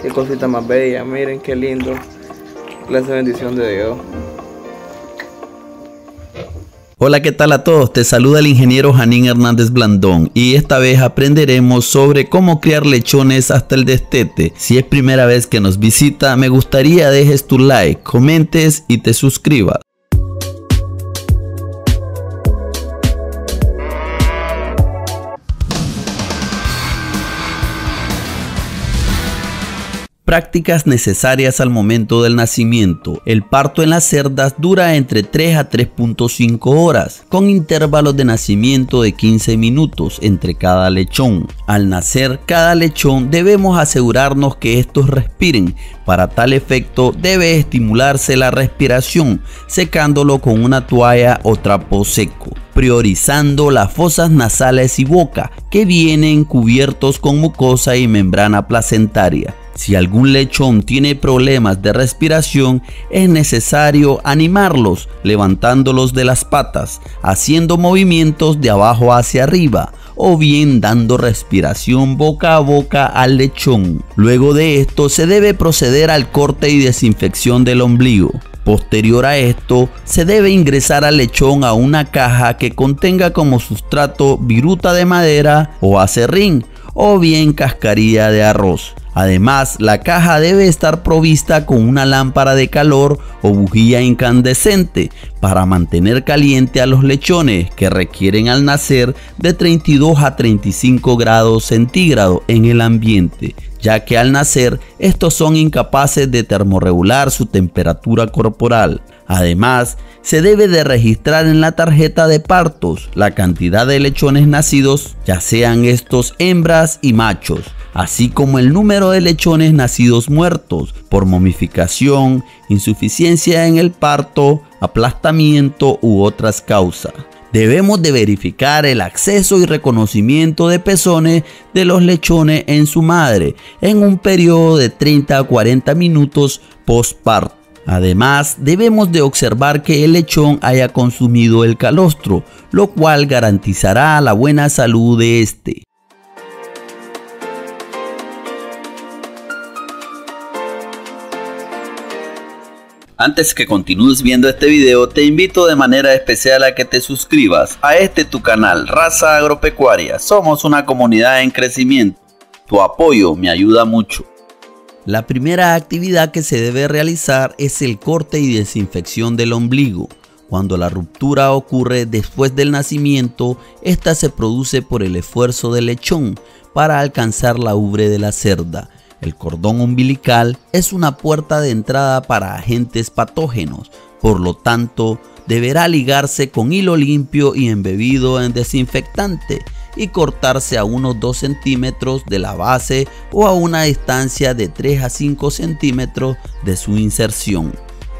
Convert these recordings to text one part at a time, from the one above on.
Qué cosita más bella, miren qué lindo. Clase de bendición de Dios. Hola, ¿qué tal a todos? Te saluda el ingeniero Janín Hernández Blandón y esta vez aprenderemos sobre cómo criar lechones hasta el destete. Si es primera vez que nos visita, me gustaría dejes tu like, comentes y te suscribas. Prácticas necesarias al momento del nacimiento. El parto en las cerdas dura entre 3 a 3.5 horas, con intervalos de nacimiento de 15 minutos entre cada lechón. Al nacer cada lechón debemos asegurarnos que estos respiren. Para tal efecto debe estimularse la respiración, secándolo con una toalla o trapo seco, priorizando las fosas nasales y boca, que vienen cubiertos con mucosa y membrana placentaria. Si algún lechón tiene problemas de respiración, es necesario animarlos levantándolos de las patas, haciendo movimientos de abajo hacia arriba o bien dando respiración boca a boca al lechón. Luego de esto se debe proceder al corte y desinfección del ombligo. Posterior a esto, se debe ingresar al lechón a una caja que contenga como sustrato viruta de madera o acerrín o bien cascarilla de arroz. Además, la caja debe estar provista con una lámpara de calor o bujía incandescente para mantener caliente a los lechones, que requieren al nacer de 32 a 35 grados centígrados en el ambiente, ya que al nacer estos son incapaces de termorregular su temperatura corporal. Además, se debe de registrar en la tarjeta de partos la cantidad de lechones nacidos, ya sean estos hembras y machos, así como el número de lechones nacidos muertos por momificación, insuficiencia en el parto, aplastamiento u otras causas. Debemos de verificar el acceso y reconocimiento de pezones de los lechones en su madre en un periodo de 30 a 40 minutos postparto. Además, debemos de observar que el lechón haya consumido el calostro, lo cual garantizará la buena salud de este. Antes que continúes viendo este video, te invito de manera especial a que te suscribas a tu canal Raza Agropecuaria. Somos una comunidad en crecimiento. Tu apoyo me ayuda mucho. La primera actividad que se debe realizar es el corte y desinfección del ombligo. Cuando la ruptura ocurre después del nacimiento, esta se produce por el esfuerzo del lechón para alcanzar la ubre de la cerda. El cordón umbilical es una puerta de entrada para agentes patógenos, por lo tanto, deberá ligarse con hilo limpio y embebido en desinfectante y cortarse a unos 2 centímetros de la base o a una distancia de 3 a 5 centímetros de su inserción,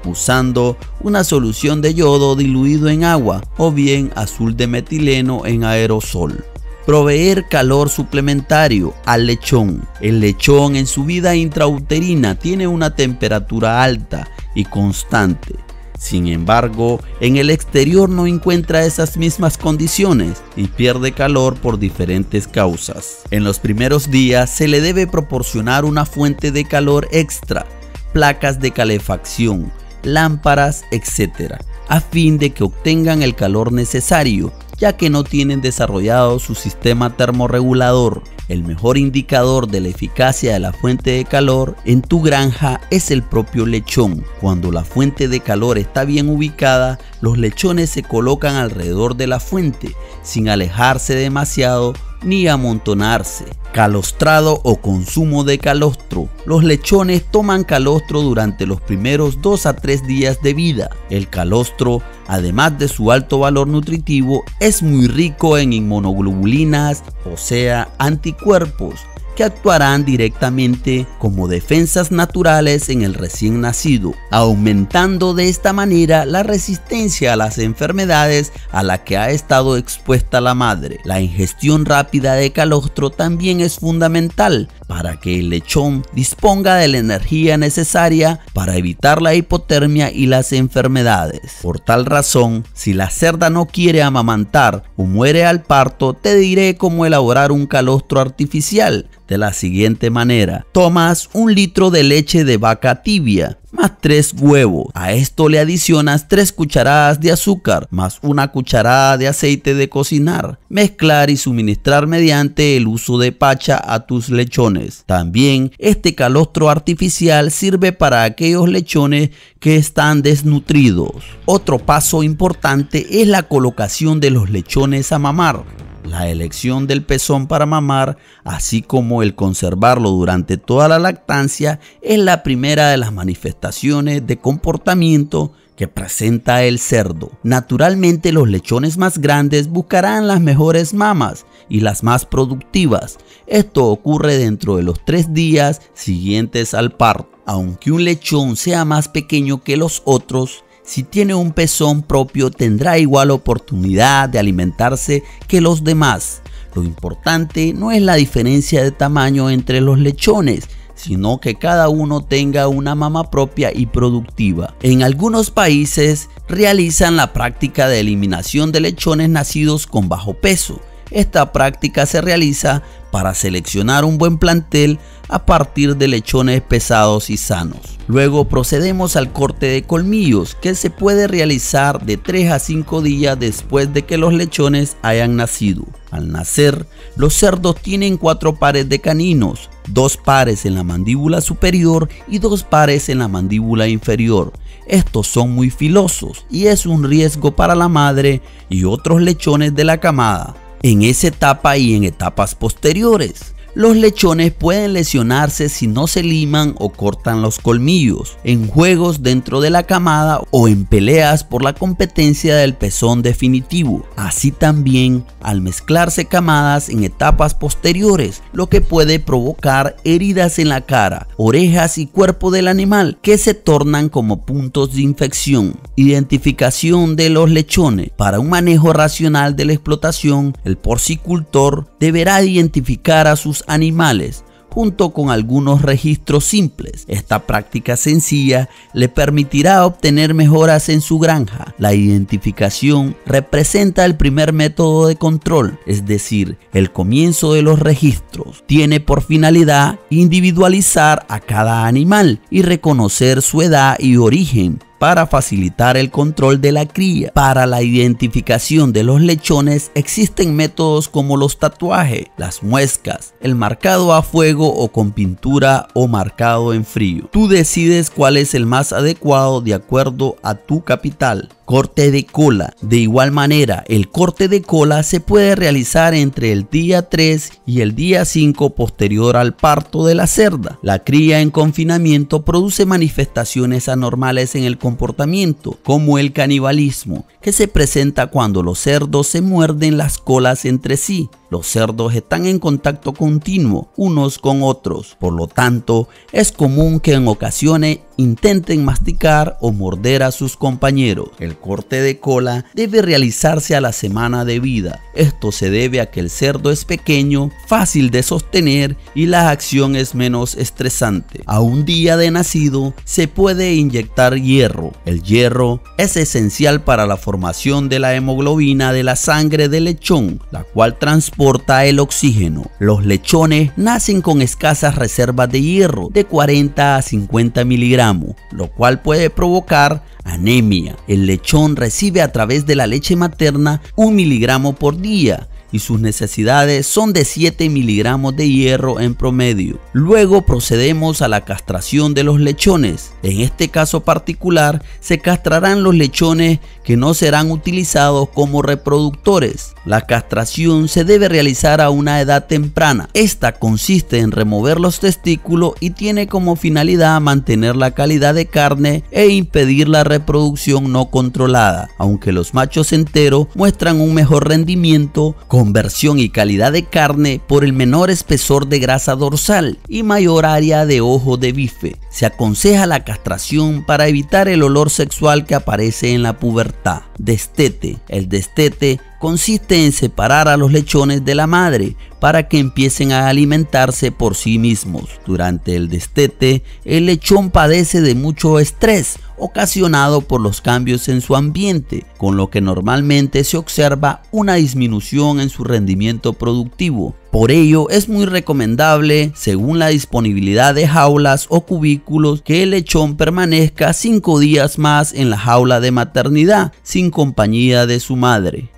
usando una solución de yodo diluido en agua o bien azul de metileno en aerosol. Proveer calor suplementario al lechón. El lechón en su vida intrauterina tiene una temperatura alta y constante. Sin embargo, en el exterior no encuentra esas mismas condiciones y pierde calor por diferentes causas. En los primeros días se le debe proporcionar una fuente de calor extra, placas de calefacción, lámparas, etc., a fin de que obtengan el calor necesario, ya que no tienen desarrollado su sistema termorregulador. El mejor indicador de la eficacia de la fuente de calor en tu granja es el propio lechón. Cuando la fuente de calor está bien ubicada, los lechones se colocan alrededor de la fuente, sin alejarse demasiado ni amontonarse. Calostrado o consumo de calostro. Los lechones toman calostro durante los primeros 2 a 3 días de vida. El calostro, además de su alto valor nutritivo, es muy rico en inmunoglobulinas, o sea, anticuerpos, que actuarán directamente como defensas naturales en el recién nacido, aumentando de esta manera la resistencia a las enfermedades a la que ha estado expuesta la madre. La ingestión rápida de calostro también es fundamental para que el lechón disponga de la energía necesaria para evitar la hipotermia y las enfermedades. Por tal razón, si la cerda no quiere amamantar o muere al parto, te diré cómo elaborar un calostro artificial. de la siguiente manera. Tomas 1 litro de leche de vaca tibia más 3 huevos. A esto le adicionas 3 cucharadas de azúcar más 1 cucharada de aceite de cocinar. Mezclar y suministrar mediante el uso de pacha a tus lechones. También este calostro artificial sirve para aquellos lechones que están desnutridos. Otro paso importante es la colocación de los lechones a mamar. La elección del pezón para mamar, así como el conservarlo durante toda la lactancia, es la primera de las manifestaciones de comportamiento que presenta el cerdo. Naturalmente, los lechones más grandes buscarán las mejores mamas y las más productivas. Esto ocurre dentro de los 3 días siguientes al parto. Aunque un lechón sea más pequeño que los otros, si tiene un pezón propio tendrá igual oportunidad de alimentarse que los demás. Lo importante no es la diferencia de tamaño entre los lechones, sino que cada uno tenga una mama propia y productiva. En algunos países realizan la práctica de eliminación de lechones nacidos con bajo peso. Esta práctica se realiza para seleccionar un buen plantel a partir de lechones pesados y sanos. Luego procedemos al corte de colmillos, que se puede realizar de 3 a 5 días después de que los lechones hayan nacido. Al nacer, los cerdos tienen 4 pares de caninos, 2 pares en la mandíbula superior y 2 pares en la mandíbula inferior. Estos son muy filosos y es un riesgo para la madre y otros lechones de la camada. En esa etapa y en etapas posteriores, los lechones pueden lesionarse si no se liman o cortan los colmillos, en juegos dentro de la camada o en peleas por la competencia del pezón definitivo. Así también al mezclarse camadas en etapas posteriores, lo que puede provocar heridas en la cara, orejas y cuerpo del animal que se tornan como puntos de infección. Identificación de los lechones. Para un manejo racional de la explotación, el porcicultor deberá identificar a sus animales junto con algunos registros simples. Esta práctica sencilla le permitirá obtener mejoras en su granja. La identificación representa el primer método de control, es decir, el comienzo de los registros. Tiene por finalidad individualizar a cada animal y reconocer su edad y origen para facilitar el control de la cría. Para la identificación de los lechones existen métodos como los tatuajes, las muescas, el marcado a fuego o con pintura o marcado en frío. Tú decides cuál es el más adecuado de acuerdo a tu capital. Corte de cola. De igual manera, el corte de cola se puede realizar entre el día 3 y el día 5 posterior al parto de la cerda. La cría en confinamiento produce manifestaciones anormales en el comportamiento, como el canibalismo, que se presenta cuando los cerdos se muerden las colas entre sí. Los cerdos están en contacto continuo unos con otros, por lo tanto, es común que en ocasiones intenten masticar o morder a sus compañeros. El corte de cola debe realizarse a la semana de vida. Esto se debe a que el cerdo es pequeño, fácil de sostener y la acción es menos estresante. A un día de nacido se puede inyectar hierro. El hierro es esencial para la formación de la hemoglobina de la sangre del lechón, la cual transporta el oxígeno. Los lechones nacen con escasas reservas de hierro de 40 a 50 miligramos, lo cual puede provocar anemia. El lechón recibe a través de la leche materna 1 miligramo por día y sus necesidades son de 7 miligramos de hierro en promedio. Luego procedemos a la castración de los lechones. En este caso particular se castrarán los lechones que no serán utilizados como reproductores. La castración se debe realizar a una edad temprana. Esta consiste en remover los testículos y tiene como finalidad mantener la calidad de carne e impedir la reproducción no controlada, aunque los machos enteros muestran un mejor rendimiento, conversión y calidad de carne por el menor espesor de grasa dorsal y mayor área de ojo de bife. Se aconseja la castración para evitar el olor sexual que aparece en la pubertad. Destete. El destete consiste en separar a los lechones de la madre para que empiecen a alimentarse por sí mismos. Durante el destete, el lechón padece de mucho estrés ocasionado por los cambios en su ambiente, con lo que normalmente se observa una disminución en su rendimiento productivo. Por ello es muy recomendable, según la disponibilidad de jaulas o cubículos, que el lechón permanezca 5 días más en la jaula de maternidad sin compañía de su madre.